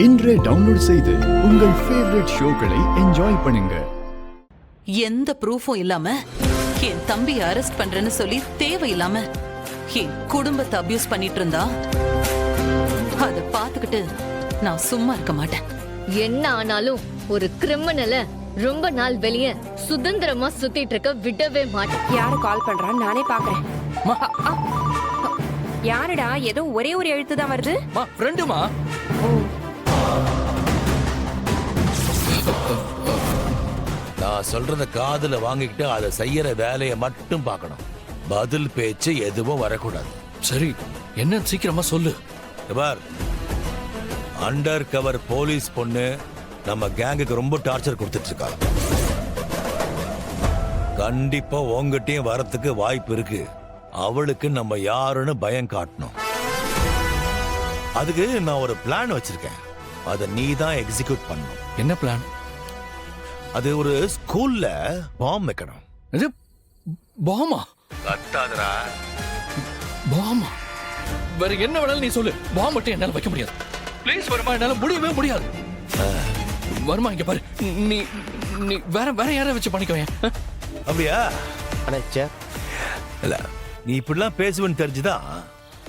இன்றே டவுன்லோட் செய்து உங்கள் ஃபேவரட் ஷோக்களை என்ஜாய் பண்ணுங்க. எந்த ப்ரூஃபும் இல்லாம என் தம்பி அரெஸ்ட் பண்றேன்னு சொல்லி தேவையில்லாம என் குடும்பத்தை அபியூஸ் பண்ணிட்டு இருந்தா அத பாத்துக்கிட்டு நான் சும்மா இருக்க மாட்டேன். என்ன ஆனாலும் ஒரு கிரிமினல ரொம்ப நாள் வெளியே சுதந்திரமா சுத்திட்டு இருக்க விடவே மாட்டேன். யாரு கால் பண்றான்னு நானே பாக்குறேன். யாருடா? ஏதோ ஒரே ஒரு எழுத்து தான் வருது. ஃப்ரெண்டுமா. நான் சொல்றத காதுல வாங்கிக்கிட்டு அதை செய்யற வேலையை மட்டும் பார்க்கணும். பதில் பேச்சு எதுவும் வரக்கூடாது. சரி, என்ன சீக்கிரமா சொல்லு. பார், அண்டர் கவர் போலீஸ் பொண்ணு நம்ம கேங்குக்கு ரொம்ப டார்ச்சர் கொடுத்துட்டு இருக்கா. கண்டிப்பா உங்ககிட்டயும் வரத்துக்கு வாய்ப்பு இருக்கு. அவளுக்கு நம்ம யாருன்னு பயம் காட்டணும். அதுக்கு நான் ஒரு பிளான் வச்சிருக்கேன். அதை நீ தான் எக்ஸிக்யூட் பண்ணணும். என்ன பிளான்? அது ஒரு ஸ்கூல்ல பாம் வைக்கணும். இது பாமா? கத்தாதரா. பாமா? வேற என்ன வேணாலும் நீ சொல்லு. பாம் மட்டும் என்னால வைக்க முடியாது. ப்ளீஸ் வருமா, என்னால முடியவே முடியாது. வருமா, இங்க பாரு. நீ நீ வேற வேற யாரை வச்சு பண்ணிக்குவேன். அப்படியா? இல்ல, நீ இப்படிலாம் பேசுவேன்னு தெரிஞ்சுதான்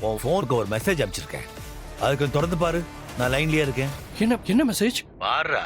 உன் போனுக்கு ஒரு மெசேஜ் அனுப்பிச்சிருக்கேன். அதுக்கு தொடர்ந்து பாரு. நான் லைன்லயே இருக்கேன். என்ன என்ன மெசேஜ்? பாருடா.